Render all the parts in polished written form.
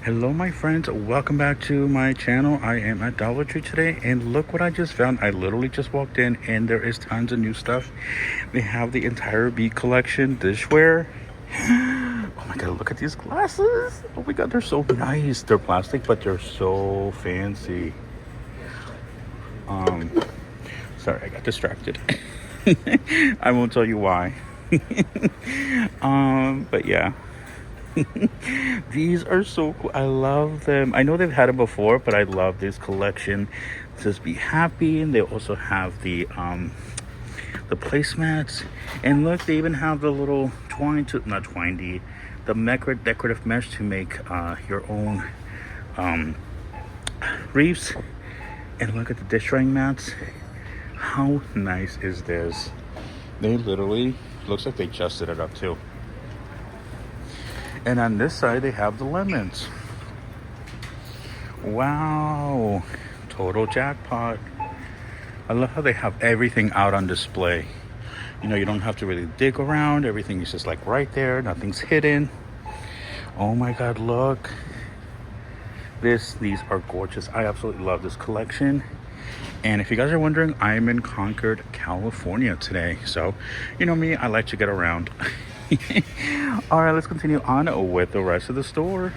Hello my friends, welcome back to my channel. I am at Dollar Tree today and look what I just found. I literally just walked in and there is tons of new stuff. They have the entire bead collection, dishware. Oh my god, look at these glasses. Oh my god, they're so nice. They're plastic but they're so fancy. Sorry, I got distracted. I won't tell you why. But yeah. These are so cool. I love them. I know they've had them before, but I love this collection. It says "Be Happy," and they also have the placemats. And look, they even have the little twine to not twine the decorative mesh to make your own wreaths. And look at the dish drying mats. How nice is this? They literally looks like they just did it up too. And on this side, they have the lemons. Wow. Total jackpot. I love how they have everything out on display. You know, you don't have to really dig around. Everything is just like right there. Nothing's hidden. Oh my God, look. These are gorgeous. I absolutely love this collection. And if you guys are wondering, I'm in Concord, California today. So, you know me, I like to get around. All right, let's continue on with the rest of the store.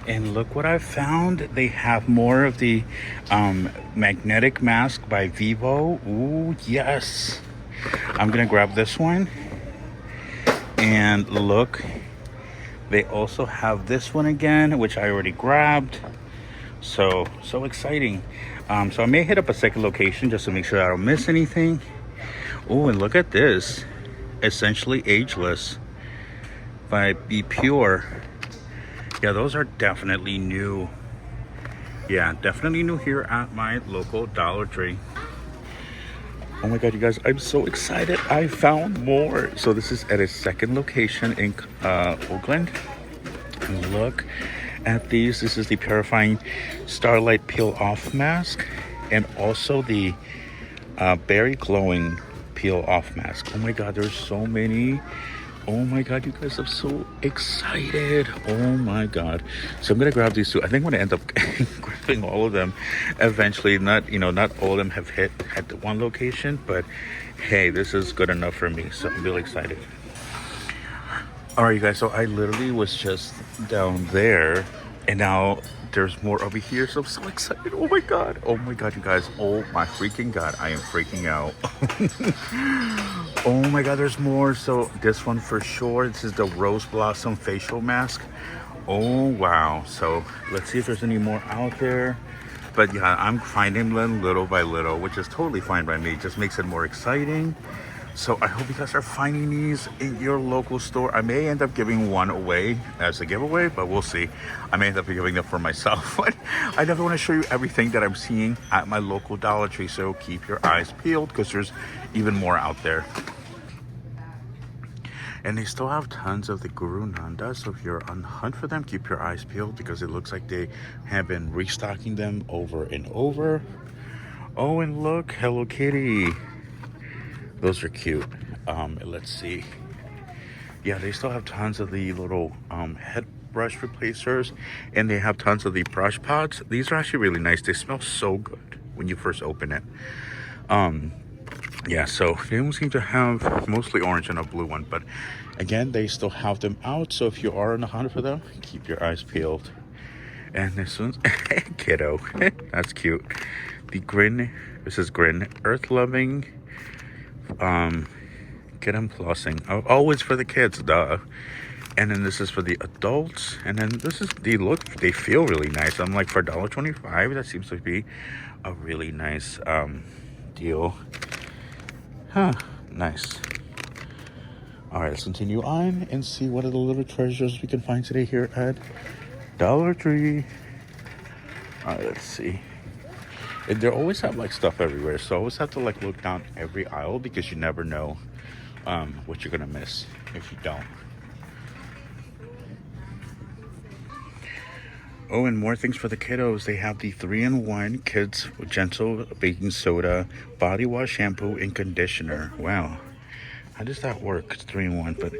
And look what I found. They have more of the magnetic mask by Vivo. Ooh, yes. I'm gonna grab this one. And look, they also have this one again, which I already grabbed. So exciting. So I may hit up a second location just to make sure I don't miss anything. Oh, and look at this. Essentially Ageless by Be Pure. Yeah, those are definitely new. Yeah, definitely new here at my local Dollar Tree. Oh my God, you guys, I'm so excited. I found more. So this is at a second location in Oakland. And look at these. This is the Purifying Starlight Peel Off Mask and also the Berry Glowing Peel Off Mask. Oh my God, there's so many. Oh my God, you guys, I'm so excited. Oh my God. So I'm gonna grab these two. I think I'm gonna end up grabbing all of them eventually. Not all of them have hit at the one location, but hey, this is good enough for me. So I'm really excited. All right, you guys, so I literally was just down there and now there's more over here. So I'm so excited. Oh my God, you guys. Oh my freaking God, I am freaking out. Oh my God, there's more. So this one for sure. This is the Rose Blossom Facial Mask. Oh wow. So let's see if there's any more out there. But yeah, I'm finding them little by little, which is totally fine by me. It just makes it more exciting. So I hope you guys are finding these in your local store. I may end up giving one away as a giveaway, but we'll see. I may end up giving them for myself. But I definitely want to show you everything that I'm seeing at my local Dollar Tree. So keep your eyes peeled because there's even more out there. And they still have tons of the Guru Nanda. So if you're on the hunt for them, keep your eyes peeled because it looks like they have been restocking them over and over. Oh, and look, Hello Kitty. Those are cute. Let's see. Yeah, they still have tons of the little head brush replacers, and they have tons of the brush pods. These are actually really nice. They smell so good when you first open it. Yeah, so they don't seem to have mostly orange and a blue one, but again, they still have them out. So if you are on the hunt for them, keep your eyes peeled. And this one's kiddo. That's cute. The Grin. This is Grin Earth Loving. Kid and flossing. Always for the kids, duh. And then this is for the adults. And then this is the look. They feel really nice. I'm like, for $1.25, that seems to be a really nice deal. Huh, nice. All right, let's continue on and see what other little treasures we can find today here at Dollar Tree. All right, let's see. And they always have like stuff everywhere, so I always have to like look down every aisle because you never know what you're gonna miss if you don't. Oh, and more things for the kiddos. They have the 3-in-1 Kids Gentle Baking Soda Body Wash Shampoo and Conditioner. Wow. How does that work? It's 3-in-1, but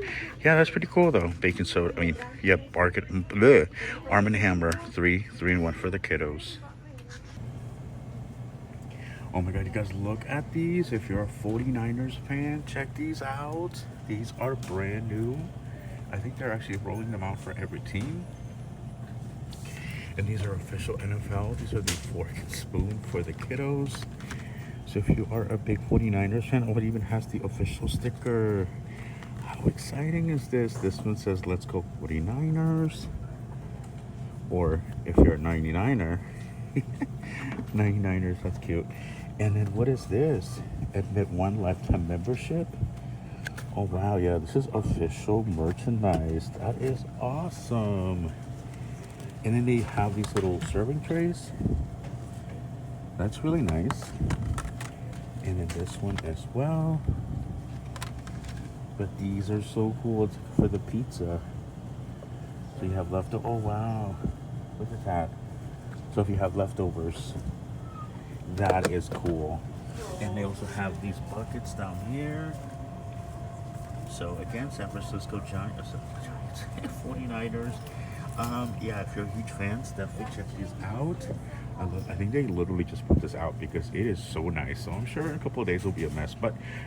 yeah, that's pretty cool though. Baking soda. I mean, yep, bleh, Arm and Hammer, 3-in-1 for the kiddos. Oh my god, you guys, look at these. If you're a 49ers fan, check these out. These are brand new. I think they're actually rolling them out for every team. And these are official NFL. These are the fork and spoon for the kiddos. So if you are a big 49ers fan, oh, it even has the official sticker. How exciting is this? This one says, let's go 49ers. Or if you're a 99er, 99ers, that's cute. And then what is this? Admit 1 lifetime membership. Oh wow, yeah, this is official merchandise. That is awesome. And then they have these little serving trays. That's really nice. And then this one as well. But these are so cool. It's for the pizza. So you have leftover. Oh wow, look at that. So if you have leftovers, that is cool. And they also have these buckets down here. So again, San Francisco Giants, 49ers. Yeah, if you're huge fans, definitely check these out. I think they literally just put this out because it is so nice. So I'm sure in a couple of days it'll be a mess,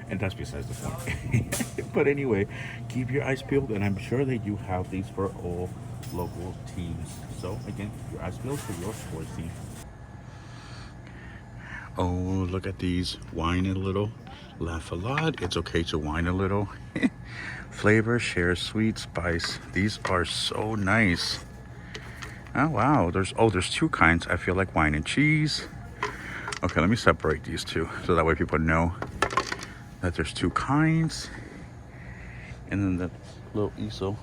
and that's besides the point. But anyway, keep your eyes peeled, and I'm sure that you have these for all local teams. So again, keep your eyes peeled for your sports team. Oh, look at these. Whine a little, laugh a lot. It's okay to whine a little. Flavor, share, sweet, spice. These are so nice. Oh wow, there's 2 kinds. I feel like wine and cheese. Okay, let me separate these two so that way people know that there's 2 kinds. And then the little easel.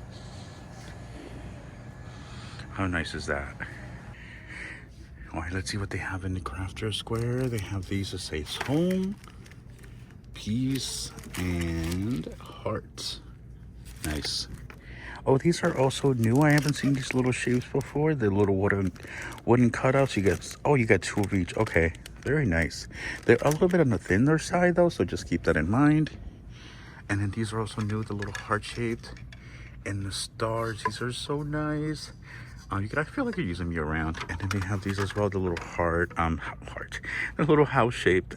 How nice is that? All right, let's see what they have in the crafter square. They have these that says home, peace, and heart. Nice. Oh, these are also new. I haven't seen these little shapes before. The little wooden cutouts. You got 2 of each. Okay, very nice. They're a little bit on the thinner side though, so just keep that in mind. And then these are also new, the little heart shaped and the stars. These are so nice. I feel like you use them year round. And then they have these as well, the little heart, the little house shaped.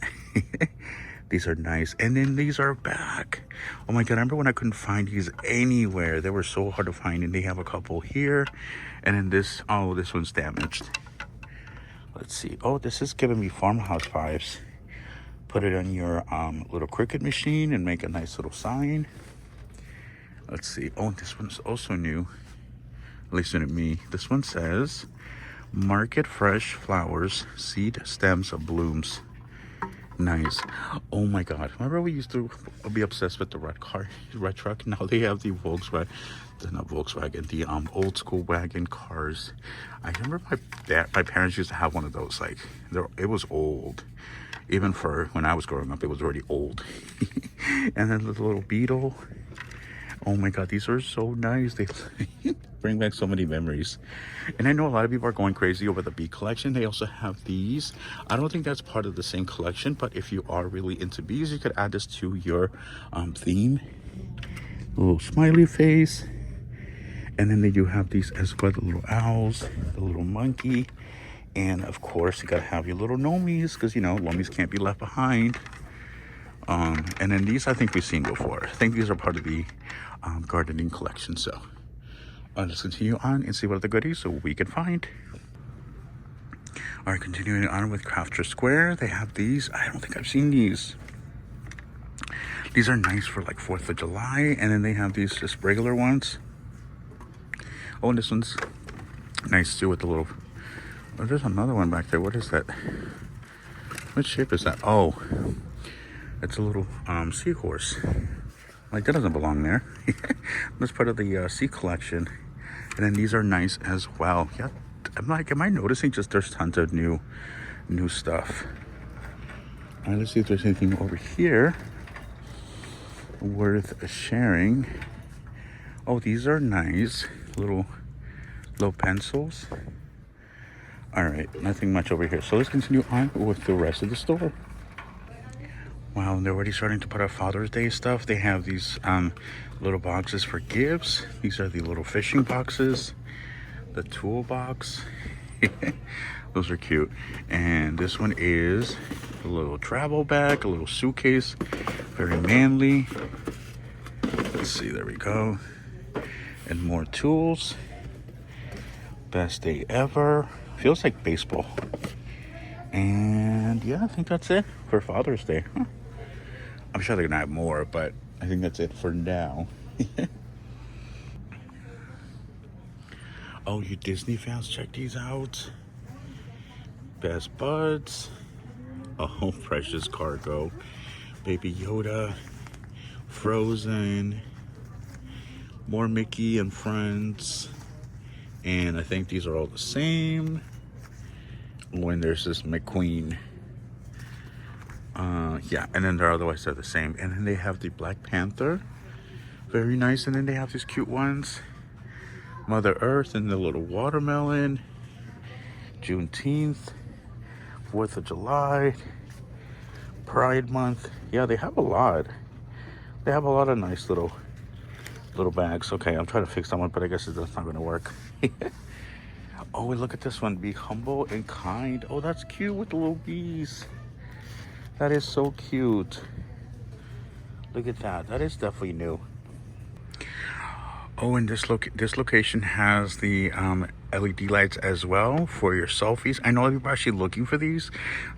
These are nice. And then these are back. Oh my god, I remember when I couldn't find these anywhere. They were so hard to find, and they have a couple here. And then this one's damaged. Let's see. Oh, this is giving me farmhouse vibes. Put it on your little Cricut machine and make a nice little sign. Let's see. Oh, this one's also new. At least to me. This one says, market fresh flowers, seed stems of blooms. Nice. Oh my god, remember we used to be obsessed with the red truck? Now they have the Volkswagen, the old school wagon cars. I remember my parents used to have one of those. Like, it was old. Even for when I was growing up, it was already old. And then the little beetle. Oh my god, these are so nice. They bring back so many memories. And I know a lot of people are going crazy over the bee collection. They also have these. I don't think that's part of the same collection, but if you are really into bees, you could add this to your theme. A little smiley face. And then they do have these as well, the little owls, the little monkey. And of course, you gotta have your little gnomies, because gnomies can't be left behind. And then these I think we've seen before. I think these are part of the gardening collection. So let's continue on and see what other goodies we can find. All right, continuing on with Crafter Square. They have these. I don't think I've seen these. These are nice for like 4th of July. And then they have these just regular ones. Oh, and this one's nice too with the little... Oh, there's another one back there. What is that? What shape is that? Oh, it's a little seahorse. Like, that doesn't belong there. That's part of the sea collection. And then these are nice as well. Yeah, am I noticing just there's tons of new stuff. All right, let's see if there's anything over here worth sharing. Oh, these are nice. Little pencils. All right, nothing much over here. So let's continue on with the rest of the store. Wow, they're already starting to put out Father's Day stuff. They have these little boxes for gifts. These are the little fishing boxes, the toolbox. Those are cute. And this one is a little travel bag, a little suitcase, very manly. Let's see, there we go. And more tools. Best day ever. Feels like baseball. And yeah, I think that's it for Father's Day. Huh. I'm sure they're gonna have more, but I think that's it for now. Oh, you Disney fans, check these out. Best Buds. Oh, Precious Cargo. Baby Yoda. Frozen. More Mickey and Friends. And I think these are all the same. When there's this McQueen. Yeah, and then they're otherwise they're the same. And then they have the Black Panther. Very nice. And then they have these cute ones. Mother Earth and the little watermelon. Juneteenth. 4th of July. Pride Month. Yeah, they have a lot. They have a lot of nice little bags. Okay, I'm trying to fix that one, but I guess that's not going to work. Oh, and look at this one. Be humble and kind. Oh, that's cute with the little bees. That is so cute. Look at that. That is definitely new. Oh, and this location has the LED lights as well for your selfies. I know people are actually looking for these.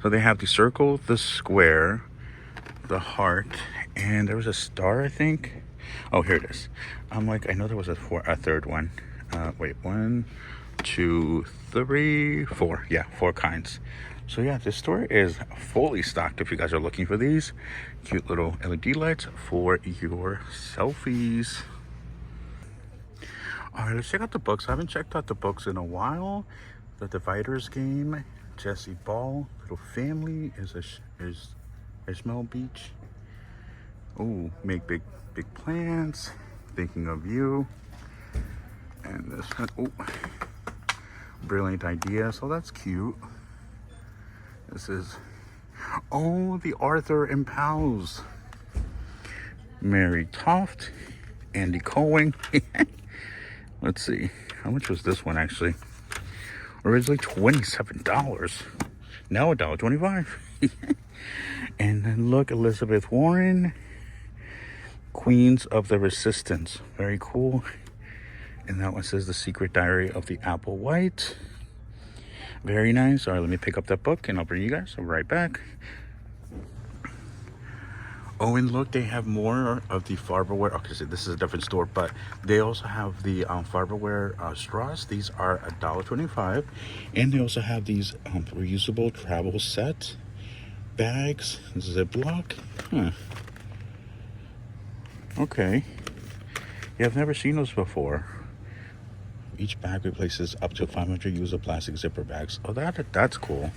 So they have the circle, the square, the heart, and there was a star, I think. Oh, here it is. I'm like, I know there was a third one. Wait, 1, 2, 3, 4. Yeah, 4 kinds. So yeah, this store is fully stocked if you guys are looking for these cute little LED lights for your selfies. All right, let's check out the books. I haven't checked out the books in a while. The Dividers Game, Jesse Ball, Little Family is Ishmael Beach. Oh, Make Big Plans, Thinking of You. And this one, oh, Brilliant Ideas. Oh, that's cute. This is, oh, the Arthur and Pals. Mary Toft, Andy Cohen. Let's see, how much was this one actually? Originally $27. Now $1.25. And then look, Elizabeth Warren, Queens of the Resistance. Very cool. And that one says The Secret Diary of the Apple White. Very nice. All right, let me pick up that book and I'll bring you guys right back. Oh, and look, they have more of the Farberware. Okay, so this is a different store, but they also have the Farberware straws. These are $1.25. And they also have these reusable travel set bags. Ziploc. Huh. Okay. Yeah, I've never seen those before. Each bag replaces up to 500 use of plastic zipper bags. Oh, that's cool.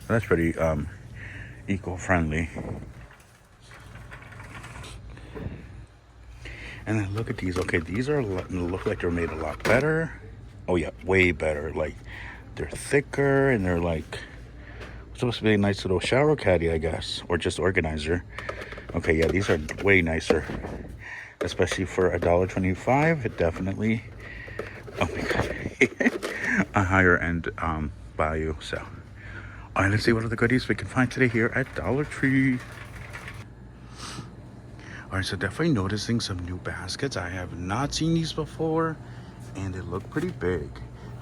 That's pretty eco-friendly. And then look at these. Okay, these look like they're made a lot better. Oh yeah, way better. Like they're thicker and they're like supposed to be a nice little shower caddy, I guess, or just organizer. Okay, yeah, these are way nicer, especially for $1.25. It definitely. Oh my god, a higher end value. So, all right, let's see what other goodies we can find today here at Dollar Tree. All right, so definitely noticing some new baskets. I have not seen these before, and they look pretty big.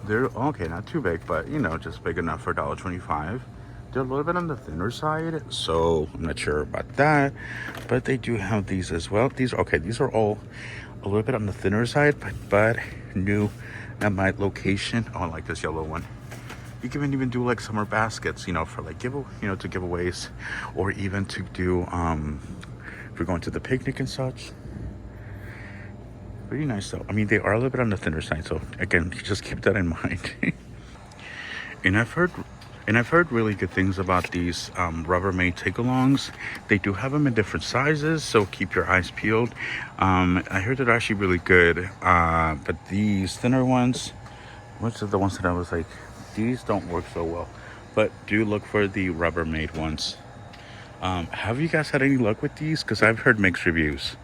They're okay, not too big, but you know, just big enough for $1.25. They're a little bit on the thinner side, so I'm not sure about that. But they do have these as well. These are all a little bit on the thinner side, but new at my location. Oh, I like this yellow one. You can even do like summer baskets, you know, for like to giveaways, or even to do if you're going to the picnic and such. Pretty nice though. I mean, they are a little bit on the thinner side, so again, just keep that in mind. And I've heard really good things about these Rubbermaid take-alongs. They do have them in different sizes, so keep your eyes peeled. I heard they're actually really good, but these thinner ones, which are the ones that I was like, these don't work so well. But do look for the Rubbermaid ones. Have you guys had any luck with these? Because I've heard mixed reviews,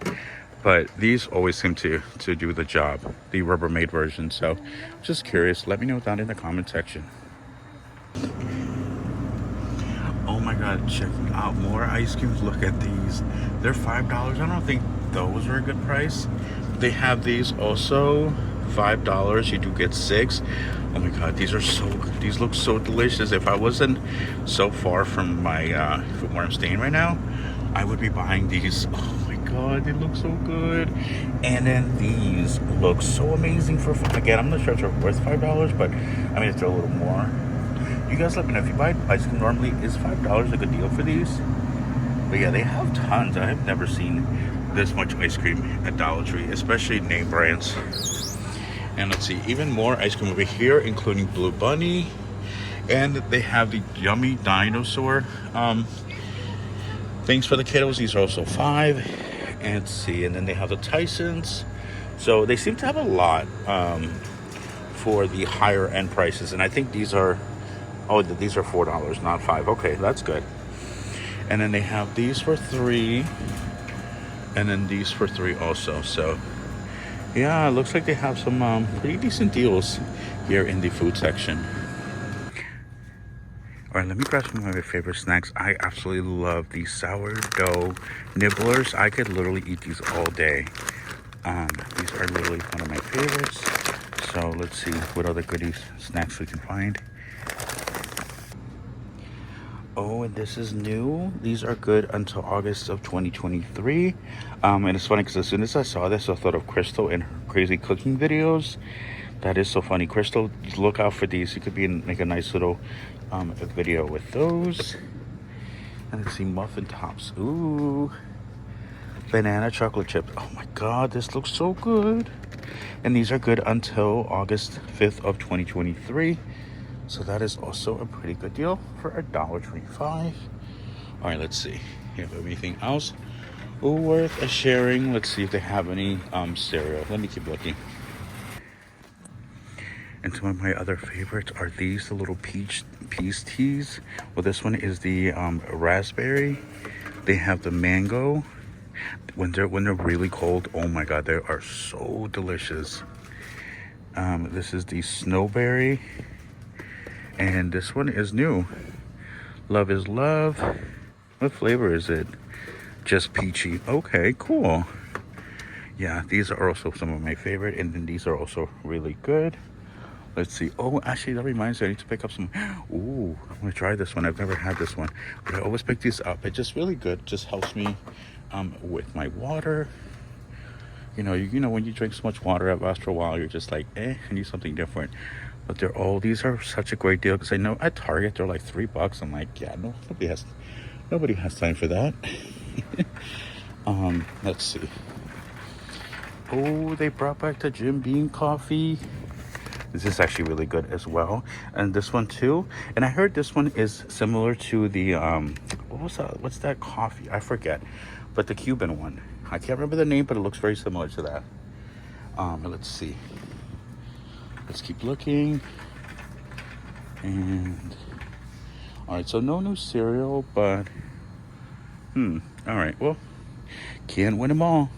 but these always seem to do the job, the Rubbermaid version. So just curious, let me know down in the comment section. Oh my god, checking out more ice creams. Look at these, they're $5. I don't think those are a good price. They have these also $5. You do get 6. Oh my god, these look so delicious. If I wasn't so far from my from where I'm staying right now, I would be buying these. Oh my god, they look so good. And then these look so amazing for, again, I'm not sure if they're worth $5, but I mean, if they're a little more, you guys let me know. If you buy ice cream, normally is $5 a good deal for these? But yeah, they have tons. I have never seen this much ice cream at Dollar Tree, especially name brands. And let's see, even more ice cream over here, including Blue Bunny. And they have the yummy dinosaur things for the kiddos. These are also $5. And let's see, and then they have the Tysons. So they seem to have a lot for the higher end prices. And I think these are, oh, these are $4, not $5. Okay, that's good. And then they have these for $3. And then these for $3 also. So yeah, it looks like they have some pretty decent deals here in the food section. All right, let me grab some of my favorite snacks. I absolutely love these sourdough nibblers. I could literally eat these all day. These are literally one of my favorites. So let's see what other goodies, snacks we can find. Oh, and this is new. These are good until August of 2023. And it's funny because as soon as I saw this, I thought of Crystal and her crazy cooking videos. That is so funny. Crystal, look out for these. You could make a nice little video with those. And let's see, muffin tops. Ooh, banana chocolate chips. Oh my god, this looks so good. And these are good until August 5th of 2023. So that is also a pretty good deal for $1.25. All right, let's see. If anything else worth a sharing. Let's see if they have any cereal. Let me keep looking. And some of my other favorites are these, the little peach teas. Well, this one is the raspberry. They have the mango. When they're really cold, oh my god, they are so delicious. This is the snowberry. And this one is new. Love is love. What flavor is it? Just peachy. Okay, cool. Yeah, these are also some of my favorite. And then these are also really good. Let's see. Oh, actually, that reminds me, I need to pick up some. Ooh, I'm gonna try this one. I've never had this one, but I always pick these up. It's just really good. Just helps me with my water. You know, when you drink so much water after a while, you're just like, I need something different. But these are such a great deal because I know at Target they're like $3. I'm like, yeah, nobody has time for that. Let's see. Oh, they brought back the Jim Beam coffee. This is actually really good as well. And this one too. And I heard this one is similar to the what's that coffee? I forget. But the Cuban one. I can't remember the name, but it looks very similar to that. Let's see. Let's keep looking. And all right, so no new cereal, but all right, well, can't win them all.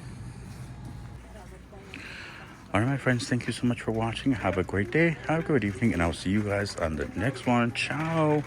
All right, my friends, thank you so much for watching. Have a great day, have a good evening, and I'll see you guys on the next one. Ciao.